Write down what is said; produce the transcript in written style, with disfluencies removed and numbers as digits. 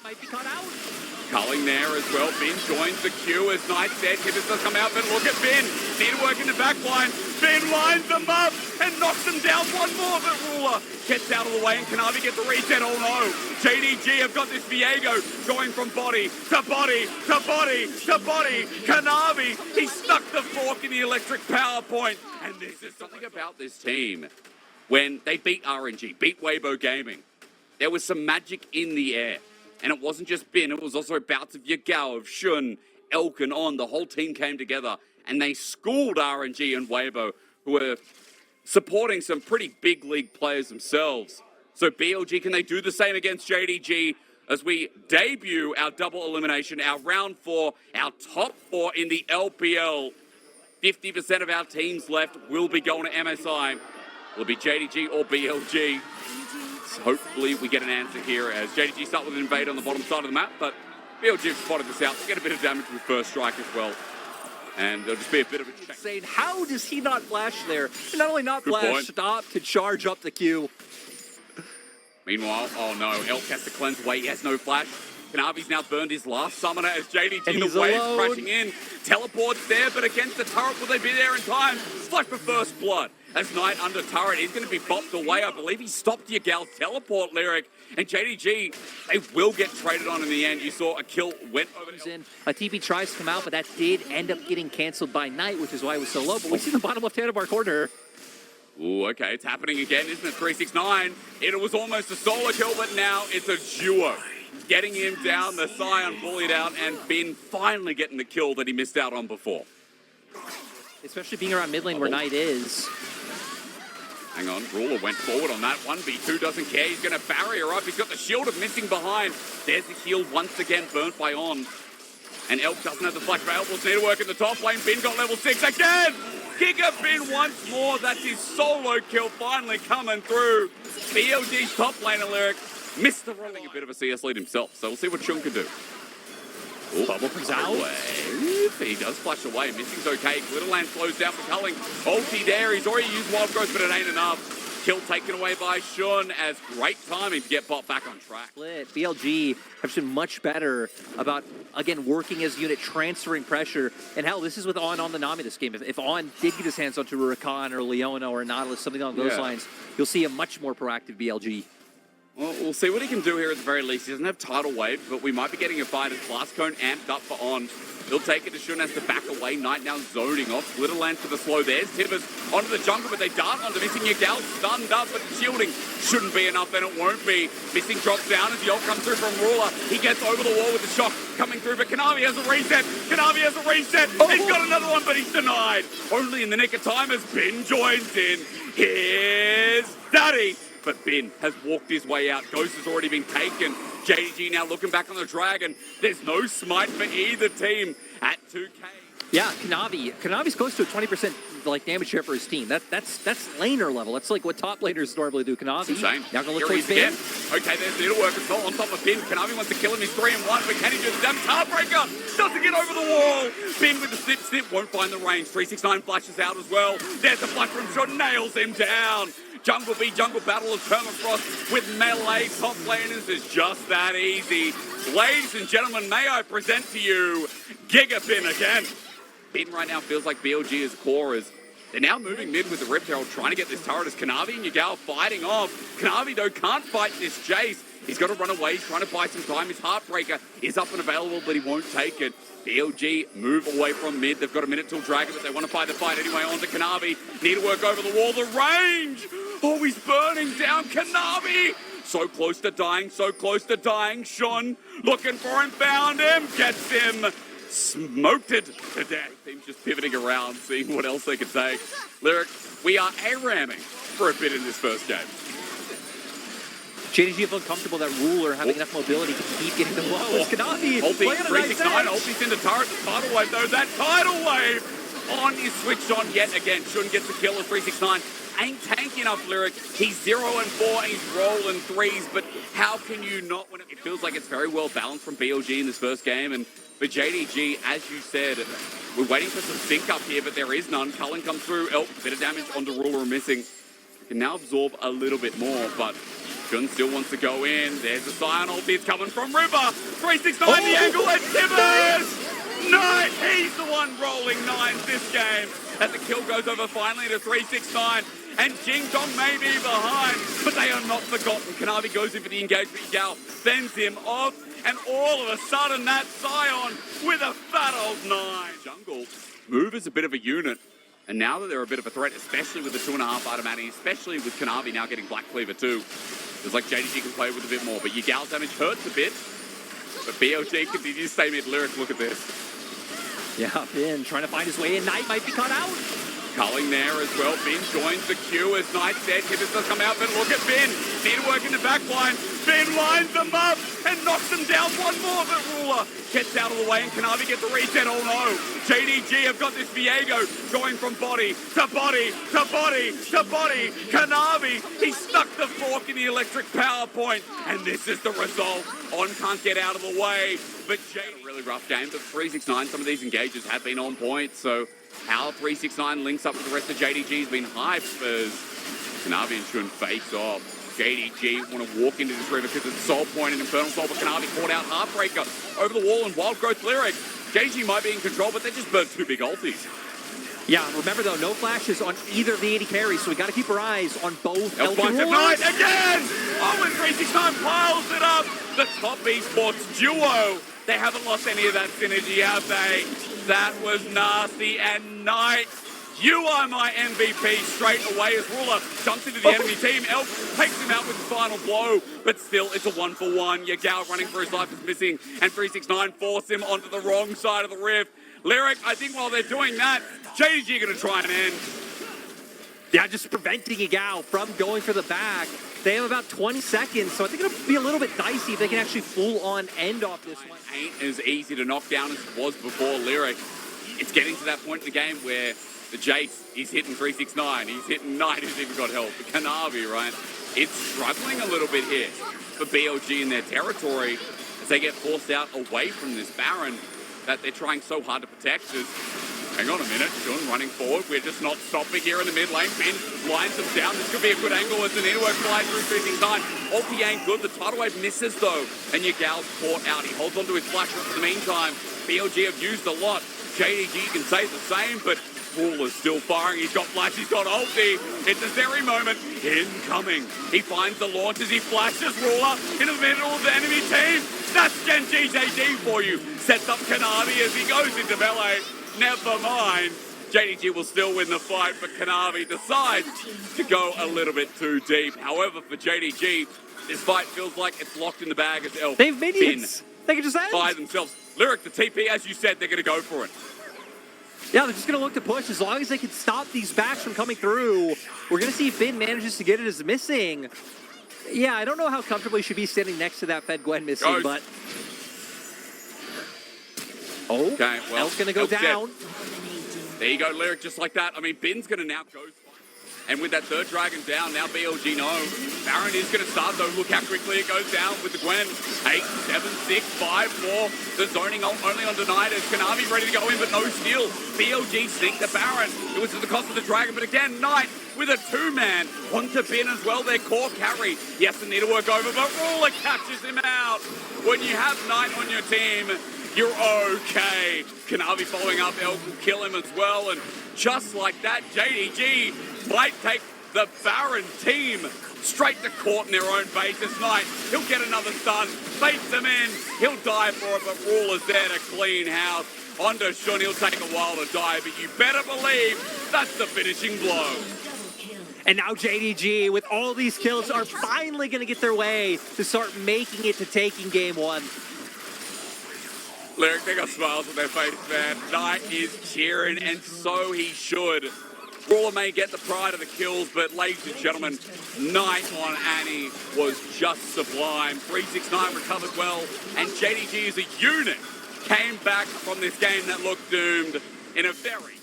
Might be cut out. Culling there as well. Bin joins the queue as Knight said. Hibbers does come out, but look at Bin. Need to work in the back line. Bin lines them up and knocks them down one more, but Ruler gets out of the way and Kanavi gets the reset. Oh no. JDG have got this Viego going from body to body to body to body. Kanavi, he stuck the fork in the electric power point. And this is something about this team. When they beat RNG, beat Weibo Gaming, there was some magic in the air. And it wasn't just Bin, it was also bouts of Yagao, of Xun, Elk, and On. The whole team came together and they schooled RNG and Weibo, who were supporting some pretty big league players themselves. So BLG, can they do the same against JDG as we debut our double elimination, our round 4, our top 4 in the LPL? 50% of our teams left will be going to MSI. Will it be JDG or BLG? So hopefully we get an answer here as JDG start with an invade on the bottom side of the map, but BLG have spotted this out. They get a bit of damage with first strike as well. And there'll just be a bit of a check. Saying, how does he not flash there? And not only not flash, stop to charge up the queue. Meanwhile, oh no, Elk has to cleanse away. He has no flash. Kanavi's now burned his last summoner as JDG and the wave crashing in. Teleport's there, but against the turret, will they be there in time? Flash for first blood. As Knight under turret, he's going to be bopped away. I believe he stopped Yagal's teleport lyric. And JDG, they will get traded on in the end. You saw a kill went over. A TP tries to come out, but that did end up getting canceled by Knight, which is why it was so low. But we see the bottom left hand of our corner. Ooh, okay, it's happening again, isn't it? 369. It was almost a solo kill, but now it's a duo. Getting him down, the Sion bullied out, and Bin finally getting the kill that he missed out on before. Especially being around mid lane where Knight is. Hang on, Ruler went forward on that. 1v2 doesn't care. He's going to barrier up. He's got the shield of missing behind. There's the shield once again burnt by On. And Elk doesn't have the flash for April. Need to work in the top lane. Bin got level 6 again. Giga Bin once more. That's his solo kill finally coming through. BLG's top laner lyric. Missed the rolling a bit of a CS lead himself. So we'll see what Xun can do. Ooh, bubble comes out. He does flash away. Missing's okay. Glitterland slows down for Culling. Ulti there. He's already used Wild Growth, but it ain't enough. Kill taken away by Xun as great timing to get Bot back on track. BLG have been much better about, again, working as a unit, transferring pressure. And hell, this is with On the Nami this game. If On did get his hands onto a Rakan or Leona or a Nautilus, something along those lines, you'll see a much more proactive BLG. Well, we'll see what he can do here at the very least. He doesn't have Tidal Wave, but we might be getting a fight as Blast Cone amped up for On. He'll take it to Xun, has to back away. Knight now zoning off. Glitterland for the slow. There's Tibbers onto the jungle, but they dart onto missing Yagao. Stunned up, but shielding shouldn't be enough, and it won't be. Missing drops down as the ult comes through from Ruler. He gets over the wall with the shock coming through, but Kanavi has a reset. Kanavi has a reset. Oh. He's got another one, but he's denied. Only in the nick of time as Bin joins in. Here's Daddy. But Bin has walked his way out. Ghost has already been taken. JDG now looking back on the Dragon. There's no smite for either team at 2K. Yeah, Kanavi's close to a 20% like damage share for his team. That's laner level. That's like what top laners normally do. Kanavi. Insane. Now gonna look for his Bin. Okay, there's Needlework as well on top of Bin. Kanavi wants to kill him. He's 3-1, but can he just damage? Heartbreaker doesn't get over the wall. Bin with the snip won't find the range. 369 flashes out as well. There's a flash from Xun, nails him down. Jungle v Jungle battle of Permafrost with melee top laners is just that easy. Ladies and gentlemen, may I present to you Giga Bin again. Bin right now feels like BLG is core as they're now moving mid with the Rip Herald, trying to get this turret as Kanavi and Yagao fighting off. Kanavi, though, can't fight this Jace. He's got to run away. He's trying to buy some time. His Heartbreaker is up and available, but he won't take it. BLG move away from mid. They've got a minute till Dragon, but they want to fight the fight anyway. On to Kanavi. Need to work over the wall. The range! Oh, he's burning down Kanavi! So close to dying, so close to dying. Xun looking for him, found him, gets him. Smoked it to death. Team's just pivoting around, seeing what else they can take. Lyric, we are A-ramming for a bit in this first game. JDG feel comfortable that Ruler having enough mobility to keep getting them low. It's Kanavi. Ulti, 369, ulti's into turret. Tidal Wave, though. That Tidal Wave On is switched on yet again. Xun gets the kill of 369. Ain't tanky enough, Lyric. He's 0-4 and he's rolling threes, but how can you not win it? It feels like it's very well balanced from BLG in this first game, and for JDG, as you said, we're waiting for some sync up here, but there is none. Cullen comes through, Elk, bit of damage onto Ruler and missing. Can now absorb a little bit more, but Xun still wants to go in. There's a Sion ulti. It's coming from River. 369 the angle and Tibbers! Knight, he's the one rolling nines this game. As the kill goes over finally to 369. And Jing Dong may be behind, but they are not forgotten. Kanavi goes in for the engagement. Yagao fends him off. And all of a sudden, that Sion with a fat old 9. Jungle move as a bit of a unit. And now that they're a bit of a threat, especially with the 2.5 item Annie, especially with Kanavi now getting Black Cleaver too, it's like JDG can play with a bit more. But Yagao's damage hurts a bit. But BLG continues to stay mid. Lyric, look at this. Yeah, Bin trying to find his way in. Knight might be cut out. Culling there as well. Bin joins the queue as Knight said. Hibbers does come out, but look at Bin. Need to work in the back line. Bin lines them up and knocks them down one more, but Ruler gets out of the way and Kanavi gets a reset. Oh no. JDG have got this Viego going from body to body to body to body. Kanavi, he stuck the fork in the electric power point, and this is the result. On can't get out of the way, but JD, a really rough game, but 369, some of these engages have been on point, so how 369 links up with the rest of JDG has been hyped as Kanavi and Xun face off. JDG want to walk into this river because it's Soul Point and Infernal Soul, but Kanavi caught out Heartbreaker over the wall and Wild Growth Lyric. JDG might be in control, but they just burned 2 big ultis. Yeah, remember though, no flashes on either of the 80 carries, so we got to keep our eyes on both. Elk Bot tonight again! Oh, and 369 piles it up! The top esports duo. They haven't lost any of that synergy, have they? That was nasty, and Knight, you are my MVP straight away as Ruler jumps into the enemy team. Elk takes him out with the final blow, but still it's a 1-for-1. Yagao running for his life is missing, and 369 force him onto the wrong side of the rift. Lyric, I think while they're doing that, JDG are going to try and end. Yeah, just preventing Yagao from going for the back. They have about 20 seconds, so I think it'll be a little bit dicey if they can actually full-on end off this one. Ain't as easy to knock down as it was before Lyric. It's getting to that point in the game where the Jace, he's hitting 369, he's hitting Knight, who's even got help. The Kanavi, right? It's struggling a little bit here for BLG in their territory as they get forced out away from this Baron that they're trying so hard to protect. Hang on a minute, Xun running forward. We're just not stopping here in the mid lane. Bin lines them down. This could be a good angle as the network flies through 369. Ulti ain't good. The tidal wave misses though. And Yagao's caught out. He holds onto his flash for the meantime. BLG have used a lot. JDG can say the same, but Ruler's still firing. He's got flash, he's got ulti. It's a Zeri moment. Incoming. He finds the launch as he flashes Ruler in the middle of the enemy team. That's Genji JD for you. Sets up Kanavi as he goes into melee. Never mind. JDG will still win the fight, but Kanavi decides to go a little bit too deep. However, for JDG, this fight feels like it's locked in the bag as Elk. They've minions. They can just end. By themselves. Lyric, the TP, as you said, they're going to go for it. Yeah, they're just going to look to push. As long as they can stop these backs from coming through, we're going to see if Bin manages to get it as missing. Yeah, I don't know how comfortable he should be standing next to that Fed Gwen missing, but... Oh, okay, well, Elk's going to go down. There you go, Lyric, just like that. I mean, Bin's going to now go. And with that third dragon down, now BLG know. Baron is going to start, though. Look how quickly it goes down with the Gwen. 8, 7, 6, 5, 4. The zoning only on denied as Kanavi ready to go in, but no steal. BLG sneak the Baron. It was at the cost of the dragon, but again, Knight with a 2-man onto Bin as well. Their core carry. Yes, they need to work over, but Ruler catches him out. When you have Knight on your team, you're okay. Kanavi following up, Elk will kill him as well, and just like that, JDG might take the Baron team straight to court in their own base this night. He'll get another stun, baits them in, he'll die for it, but Ruler's there to clean house. Onto Xun, he'll take a while to die, but you better believe that's the finishing blow. And now JDG, with all these kills, are finally going to get their way to start making it to taking game one. Lyric, they got smiles on their face, man. Knight is cheering, and so he should. Ruler may get the pride of the kills, but ladies and gentlemen, Knight on Annie was just sublime. 369 recovered well, and JDG as a unit came back from this game that looked doomed in a very